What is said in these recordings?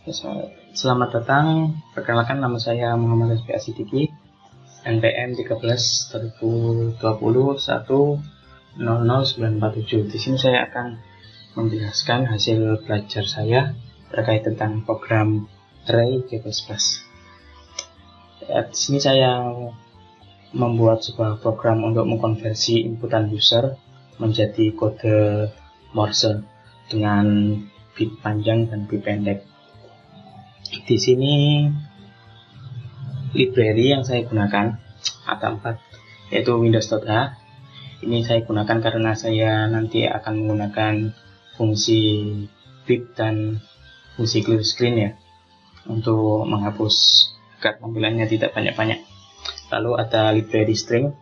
Selamat datang, perkenalkan nama saya Muhammad Rizky Asidiki, NPM 13 2020 1000947. Di sini saya akan menjelaskan hasil belajar saya terkait tentang program Array C++. Di sini saya membuat sebuah program untuk mengkonversi inputan user menjadi kode Morse dengan bit panjang dan bit pendek. Di sini library yang saya gunakan ada 4, yaitu Windows.h. Ini saya gunakan karena saya nanti akan menggunakan fungsi bit dan fungsi clear screen ya, untuk menghapus agar tampilannya tidak banyak-banyak. Lalu ada library string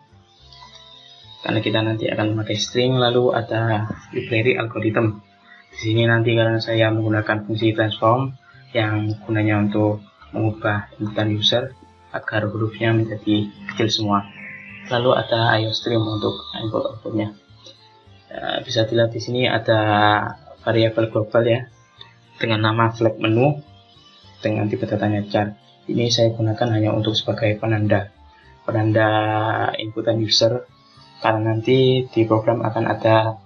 karena kita nanti akan memakai string. Lalu ada library algorithm. Di sini nanti karena saya menggunakan fungsi transform yang gunanya untuk mengubah inputan user agar hurufnya menjadi kecil semua. Lalu ada IOStream untuk input outputnya. Bisa dilihat di sini ada variabel global ya, dengan nama flag menu dengan tipe datanya char. Ini saya gunakan hanya untuk sebagai penanda inputan user, karena nanti di program akan ada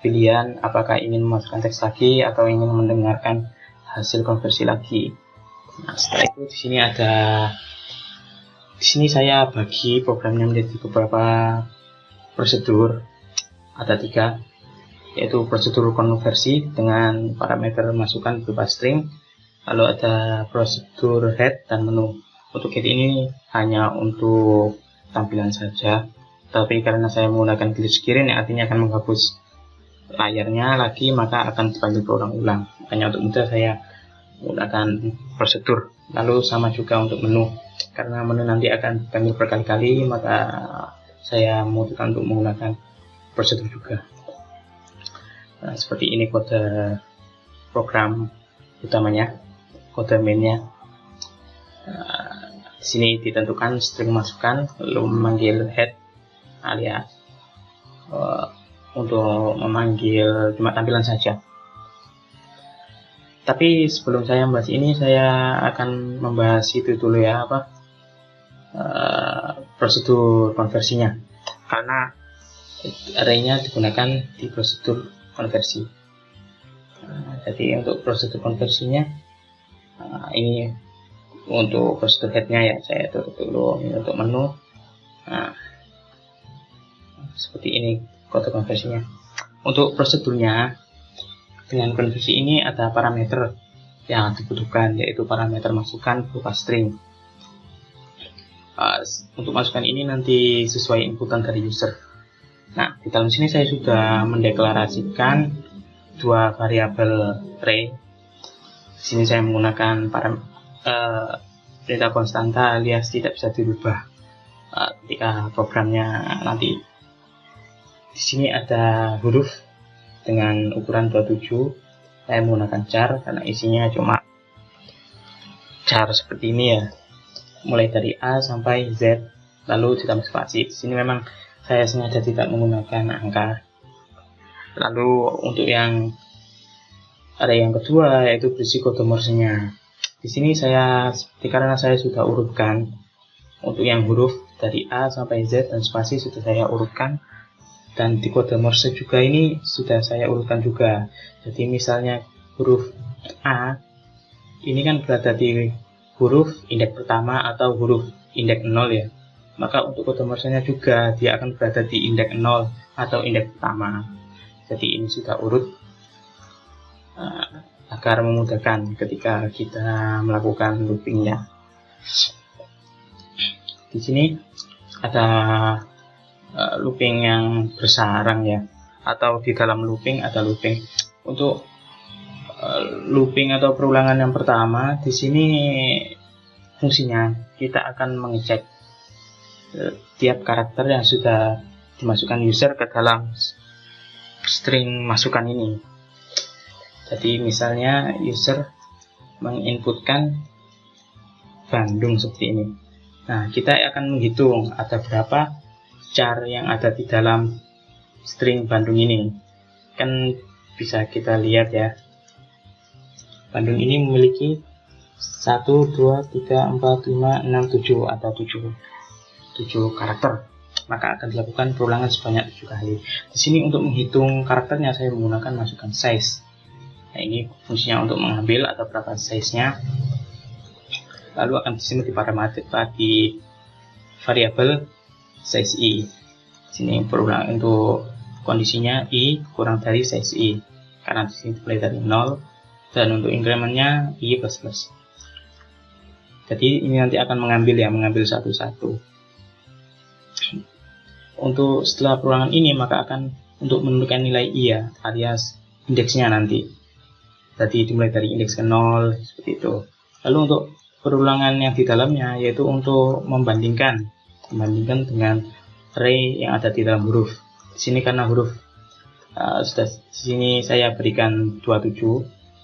pilihan apakah ingin memasukkan teks lagi atau ingin mendengarkan hasil konversi lagi. Nah, setelah itu di sini saya bagi programnya menjadi beberapa prosedur. Ada 3, yaitu prosedur konversi dengan parameter masukan berupa string. Lalu ada prosedur head dan menu. Untuk head ini hanya untuk tampilan saja, tapi karena saya menggunakan clear screen yang artinya akan menghapus layarnya lagi, maka akan dipanggil berulang-ulang. Makanya untuk mudah saya menggunakan prosedur. Lalu sama juga untuk menu, karena menu nanti akan dipanggil berkali-kali, maka saya memutuskan untuk menggunakan prosedur juga. Nah, seperti ini kode program utamanya, kode mainnya. Di sini ditentukan string masukan, lalu memanggil head alias untuk memanggil cuma tampilan saja. Tapi sebelum saya membahas ini, saya akan membahas itu dulu ya, prosedur konversinya, karena arraynya digunakan di prosedur konversi. Jadi untuk prosedur konversinya, ini untuk prosedur headnya ya, saya tutup dulu. Ini untuk menu. Nah, seperti ini kode konversinya. Untuk prosedurnya, dengan konversi ini ada parameter yang dibutuhkan, yaitu parameter masukan berupa string. Untuk masukan ini nanti sesuai inputan dari user. Nah, di dalam sini saya sudah mendeklarasikan 2 variabel array. Di sini saya menggunakan perintah konstanta alias tidak bisa dirubah ketika programnya nanti. Di sini ada huruf dengan ukuran 27. Saya menggunakan char karena isinya cuma char seperti ini ya, mulai dari A sampai Z, lalu ditambah spasi. Di sini memang saya sengaja tidak menggunakan angka. Lalu untuk yang array yang kedua, yaitu berisi kode Morse-nya. Di sini karena saya sudah urutkan untuk yang huruf dari A sampai Z dan spasi sudah saya urutkan, dan di kode Morse juga ini sudah saya urutkan juga. Jadi misalnya huruf A ini kan berada di huruf indeks pertama atau huruf indeks 0 ya, maka untuk kode Morse-nya juga dia akan berada di indeks 0 atau indeks pertama. Jadi ini sudah urut agar memudahkan ketika kita melakukan loopingnya. Di sini ada looping yang bersarang ya, atau di dalam looping ada looping. Untuk looping atau perulangan yang pertama, di sini fungsinya kita akan mengecek tiap karakter yang sudah dimasukkan user ke dalam string masukan ini. Jadi misalnya user menginputkan Bandung seperti ini. Nah, kita akan menghitung ada berapa char yang ada di dalam string Bandung ini. Kan bisa kita lihat ya, Bandung ini memiliki 1, 2, 3, 4, 5, 6, 7 atau 7 karakter, maka akan dilakukan perulangan sebanyak 7 kali. Di sini untuk menghitung karakternya saya menggunakan masukan size. Nah, ini fungsinya untuk mengambil atau berapa size-nya. Lalu akan disimpan di parameter di variabel size i. Sini perulangan untuk kondisinya i kurang dari size i, karena di sini mulai dari 0, dan untuk incrementnya i plus. Jadi ini nanti akan mengambil satu-satu. Untuk setelah perulangan ini maka akan untuk menentukan nilai i ya, alias indeksnya nanti. Jadi dimulai dari indeks ke 0 seperti itu. Lalu untuk perulangan yang di dalamnya yaitu untuk membandingkan dengan array yang ada di dalam huruf. Di sini karena huruf sudah di sini saya berikan 27,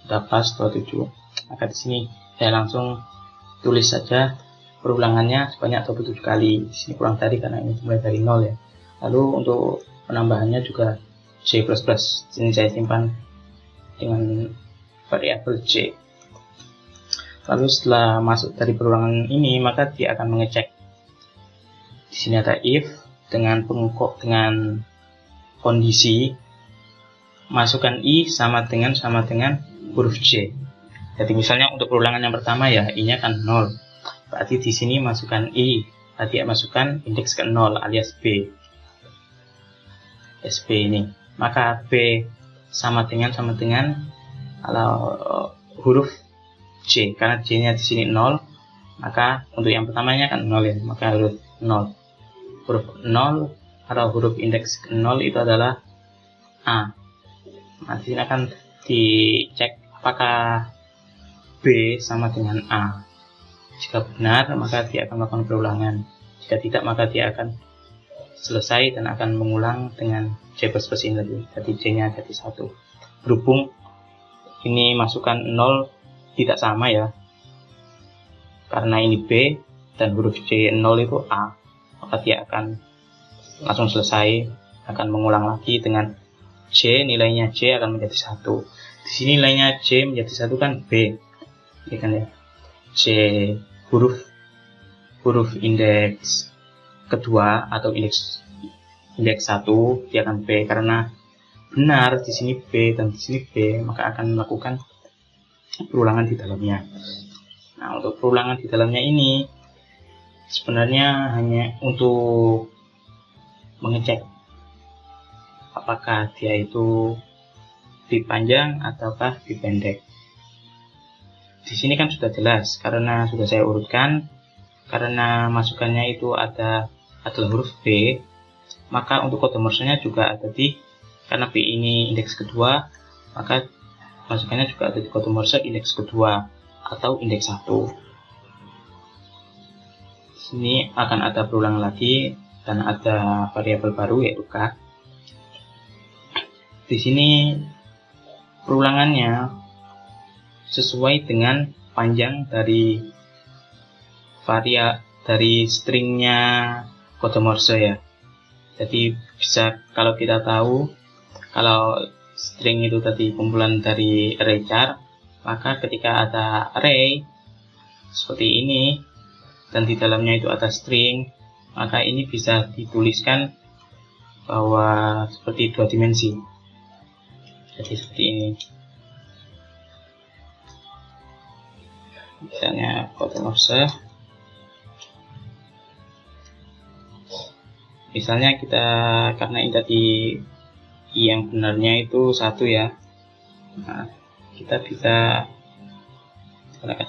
sudah pas 27. Maka di sini saya langsung tulis saja perulangannya sebanyak 27 kali. Di sini kurang dari karena ini mulai dari 0 ya. Lalu untuk penambahannya juga j++. Di sini saya simpan dengan variabel j. Lalu setelah masuk dari perulangan ini maka dia akan mengecek. Di sini ada if dengan kondisi masukkan i sama dengan huruf j. Jadi misalnya untuk perulangan yang pertama ya i-nya kan 0. Berarti di sini masukkan i, berarti masukkan indeks ke 0 alias b. sb ini. Maka b sama dengan kalau huruf j, karena j-nya di sini 0, maka untuk yang pertamanya kan 0 ya, maka huruf 0. Huruf 0 atau huruf indeks ke 0 itu adalah a. Nah, di sini akan dicek apakah B sama dengan A. Jika benar, maka dia akan melakukan perulangan. Jika tidak, maka dia akan selesai dan akan mengulang dengan J++ ini lagi. Jadi J-nya jadi 1. Berhubung ini masukan 0 tidak sama ya, karena ini B dan huruf J 0 itu A, maka dia akan langsung selesai, akan mengulang lagi dengan J, nilainya J akan menjadi 1. Di sini nilainya J menjadi 1 kan B. Ini kan ya, J huruf indeks kedua atau indeks 1 dia akan B, karena benar di sini B dan di sini B, maka akan melakukan perulangan di dalamnya. Nah, untuk perulangan di dalamnya ini sebenarnya hanya untuk mengecek apakah dia itu dipanjang ataukah dipendek. Di sini kan sudah jelas karena sudah saya urutkan, karena masukannya itu adalah huruf B, maka untuk kode Morse-nya juga ada karena B ini indeks kedua, maka masukannya juga ada di kode Morse indeks kedua atau indeks 1. Sini akan ada perulangan lagi dan ada variabel baru yaitu K. Di sini perulangannya sesuai dengan panjang dari stringnya kode Morse ya. Jadi bisa, kalau kita tahu kalau string itu tadi kumpulan dari array char, maka ketika ada array seperti ini dan di dalamnya itu ada string, maka ini bisa dituliskan bahwa seperti 2 dimensi. Jadi seperti ini. Misalnya kode Morse, misalnya kita, karena ini tadi yang benarnya itu 1 ya, nah, kita bisa gunakan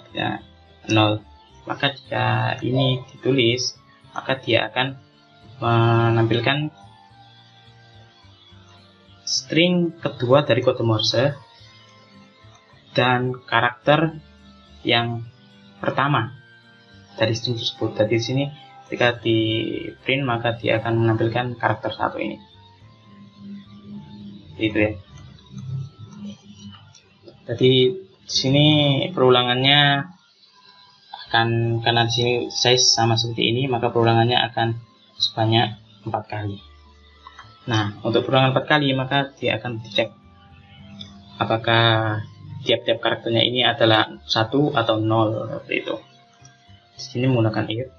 0. Maka jika ini ditulis, maka dia akan menampilkan string kedua dari kode Morse dan karakter yang pertama dari string tersebut. Jadi di sini ketika di print maka dia akan menampilkan karakter 1 ini. Itu ya. Jadi di sini perulangannya akan, karena di sini size sama seperti ini, maka perulangannya akan sebanyak 4 kali. Nah, untuk perulangan 4 kali maka dia akan dicek apakah tiap-tiap karakternya ini adalah 1 atau 0 seperti itu. Di sini menggunakan if.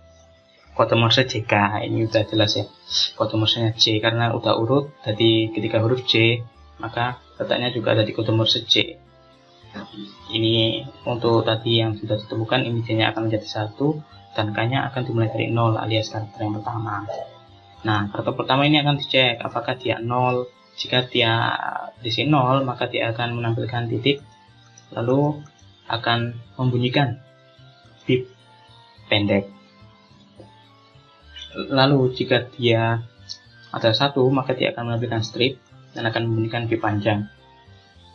Kode Morse JK, ini udah jelas ya. Kode Morse-nya J karena udah urut, jadi ketika huruf J maka letaknya juga ada di kode Morse J. Ini untuk tadi yang sudah ditemukan, ini J-nya akan menjadi 1 dan K-nya akan dimulai dari 0 alias karakter yang pertama. Nah, karakter pertama ini akan dicek apakah dia 0. Jika dia diisi 0, maka dia akan menampilkan titik, lalu akan membunyikan bip pendek. Lalu jika dia ada 1, maka dia akan menampilkan strip dan akan membunyikan bip panjang.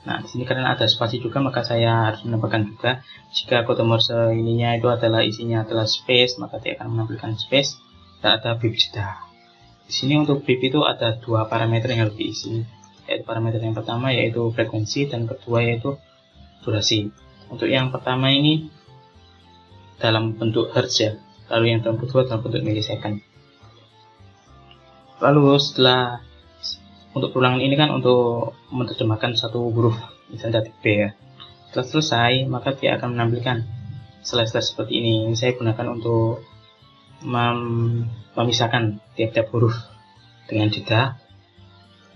Nah, di sini karena ada spasi juga, maka saya harus menambahkan juga. Jika kode Morse ininya itu adalah isinya adalah space, maka dia akan menampilkan space dan ada bip jeda. Di sini untuk bip itu ada 2 parameter yang harus diisi, yaitu parameter yang pertama yaitu frekuensi dan kedua yaitu durasi. Untuk yang pertama ini dalam bentuk hertz ya, lalu yang dalam kedua dalam bentuk milisecond. Lalu setelah untuk perulangan ini kan untuk menerjemahkan satu huruf, misalnya titik B ya. Setelah selesai, maka dia akan menampilkan slash-slash seperti ini. Ini saya gunakan untuk memisahkan tiap-tiap huruf dengan jeda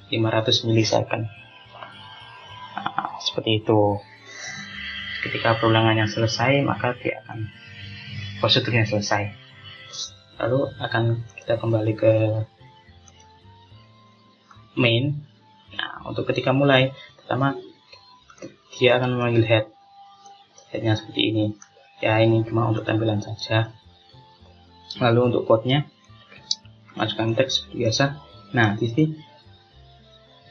500 milisecond. Nah, seperti itu. Ketika perulangannya selesai, maka dia akan prosedurnya selesai. Lalu akan kita kembali ke main. Nah, untuk ketika mulai, pertama dia akan memanggil headnya seperti ini ya, ini cuma untuk tampilan saja. Lalu untuk code-nya masukkan teks seperti biasa. Nah, di sini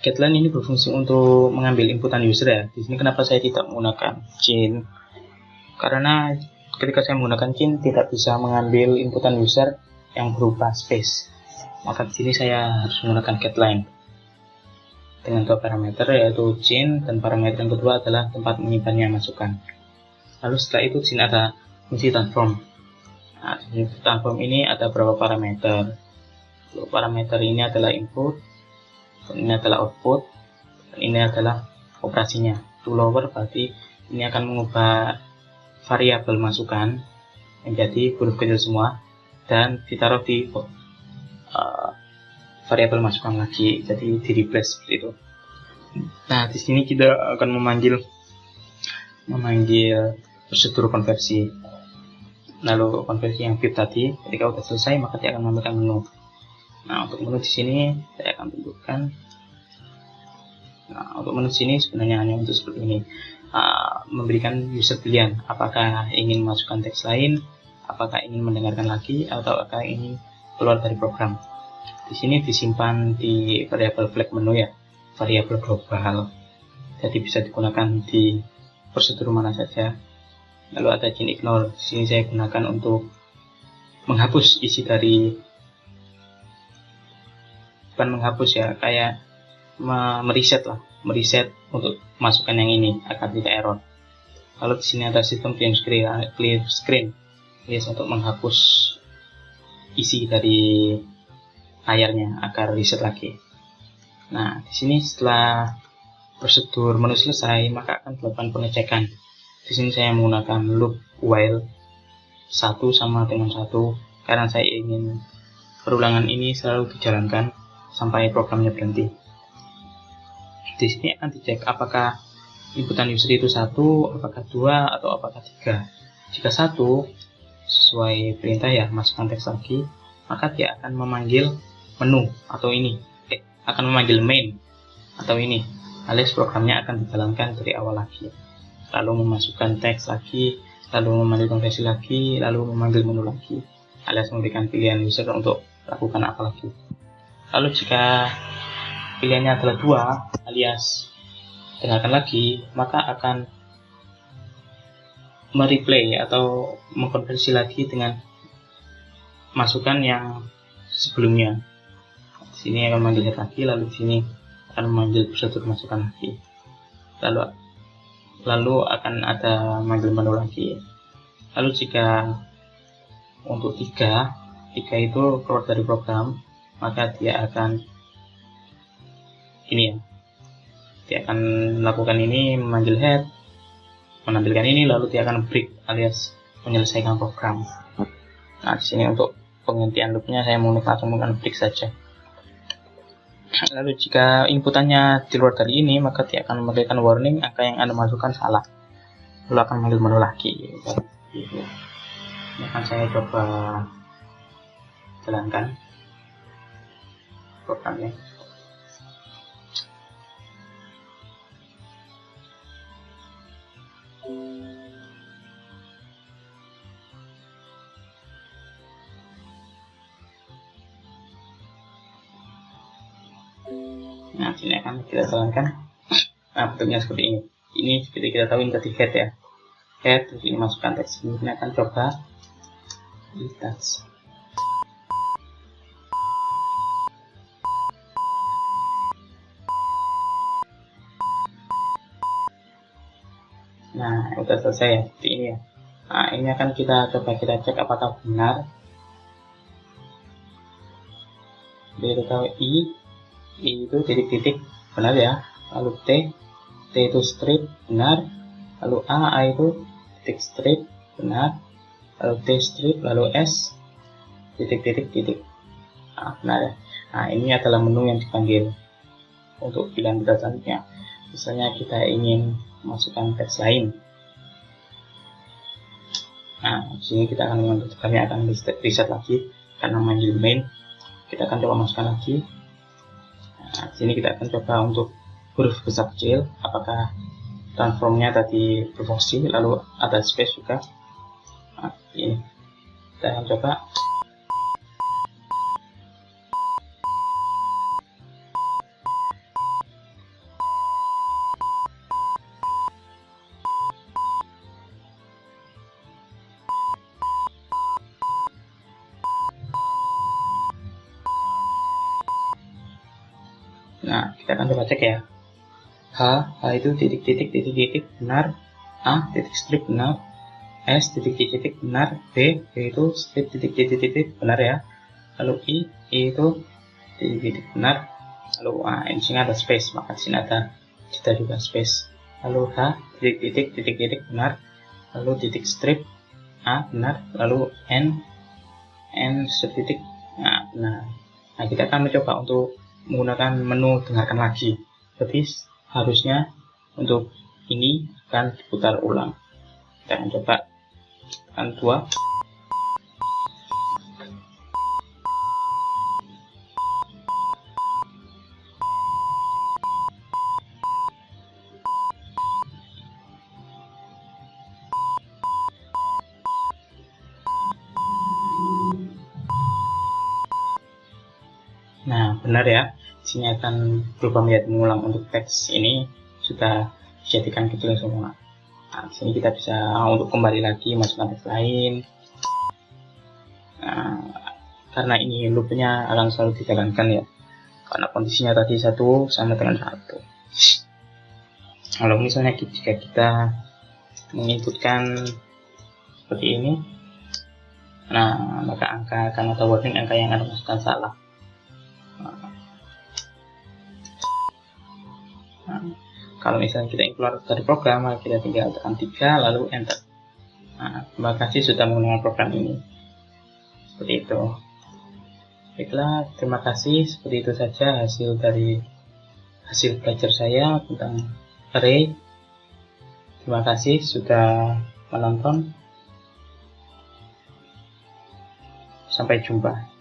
getLine ini berfungsi untuk mengambil inputan user ya. Di sini kenapa saya tidak menggunakan chain, karena ketika saya menggunakan chain tidak bisa mengambil inputan user yang berupa space, maka di sini saya harus menggunakan getLine dengan 2 parameter yaitu chain, dan parameter yang kedua adalah tempat menyimpannya masukan. Lalu setelah itu di sini ada fungsi transform. Nah, di transform ini ada beberapa parameter. Lalu parameter ini adalah input, dan ini adalah output, dan ini adalah operasinya. To lower berarti ini akan mengubah variabel masukan menjadi huruf kecil semua dan ditaruh di variabel masukan lagi, jadi di replace seperti itu. Nah, di sini kita akan memanggil prosedur konversi. Lalu konversi yang bip tadi, ketika sudah selesai maka dia akan menampilkan menu. Nah, untuk menu di sini saya akan tunjukkan. Nah, untuk menu di sini sebenarnya hanya untuk seperti ini, memberikan user pilihan apakah ingin masukkan teks lain, apakah ingin mendengarkan lagi, atau apakah ingin keluar dari program. Di sini disimpan di variabel flag menu ya, variabel global. Jadi bisa digunakan di prosedur mana saja. Lalu ada chain ignore. Di sini saya gunakan untuk menghapus isi dari, bukan menghapus ya, kayak mereset untuk masukan yang ini agar tidak error. Lalu di sini ada sistem clear screen, yes, untuk menghapus isi dari layarnya agar reset lagi. Nah, di sini setelah prosedur menu selesai, maka akan dilakukan pengecekan. Di sini saya menggunakan loop while 1 sama dengan 1 karena saya ingin perulangan ini selalu dijalankan sampai programnya berhenti. Di sini akan dicek apakah inputan user itu 1, apakah 2, atau apakah 3. Jika 1 sesuai perintah ya, masukkan teks lagi, maka dia akan memanggil menu atau ini, akan memanggil main atau ini, alias programnya akan dijalankan dari awal lagi, lalu memasukkan teks lagi, lalu memanggil konversi lagi, lalu memanggil menu lagi, alias memberikan pilihan user untuk lakukan apa lagi. Lalu jika pilihannya adalah 2 alias dengarkan lagi, maka akan mereplay atau mengkonversi lagi dengan masukan yang sebelumnya. Di sini akan memanggil head lagi, lalu di sini akan memanggil prosedur masukan lagi, lalu akan ada manggil menu lagi. Lalu jika untuk 3 itu keluar dari program, maka dia akan ini ya, dia akan melakukan ini, memanggil head, menampilkan ini, lalu dia akan break alias menyelesaikan program. Nah, di sini untuk penghentian loopnya saya langsung menggunakan break saja. Lalu jika inputannya di luar dari ini, maka dia akan memberikan warning angka yang Anda masukkan salah. Lalu akan manggil menu lagi. Gitu. Ini akan saya coba jalankan programnya. Nah, sini akan kita jalankan. Nah, bentuknya seperti ini. Ini seperti kita tahu ini tadi head ya. Head, terus ini masukkan teks. Ini kita akan coba di touch. Nah, sudah selesai ya, seperti ini ya. Nah, ini akan kita coba cek apakah benar. Kita tahu I itu titik-titik benar ya, lalu T itu strip benar, lalu A itu titik strip benar, lalu T strip, lalu S titik-titik. Nah, benar ya. Nah, ini adalah menu yang dipanggil untuk pilihan kita selanjutnya. Misalnya kita ingin masukkan teks lain. Nah, di sini kita akan reset lagi karena manggil main. Kita akan coba masukkan lagi. Nah, di sini kita akan coba untuk huruf besar kecil, apakah transformnya tadi berfungsi, lalu ada space juga. Nah, ini kita akan coba. Nah, kita akan coba cek ya. H itu titik-titik benar, A titik strip benar, S titik-titik benar, B itu strip titik-titik benar ya. Lalu I itu titik-titik benar. Lalu di sini ada space, maka di sini ada jeda juga space. Lalu H titik-titik benar, lalu titik strip A benar, lalu N strip titik benar. Nah, kita akan mencoba untuk menggunakan menu dengarkan lagi. Jadi harusnya untuk ini akan diputar ulang. Kita akan coba tekan 2. Nah, benar ya. Di sini akan berubah menjadi mengulang untuk teks ini sudah dijadikan kecil semua. Nah, di sini kita bisa untuk kembali lagi masukkan teks lain. Nah, karena ini loopnya akan selalu dijalankan ya. Karena kondisinya tadi 1 sama dengan 1. Kalau misalnya jika kita menginputkan seperti ini, nah maka angka akan ada warning angka yang Anda masukkan salah. Kalau misalnya kita keluar dari program, maka kita tinggal tekan 3 lalu enter. Nah, terima kasih sudah menggunakan program ini. Seperti itu. Baiklah, terima kasih. Seperti itu saja hasil belajar saya tentang array. Terima kasih sudah menonton. Sampai jumpa.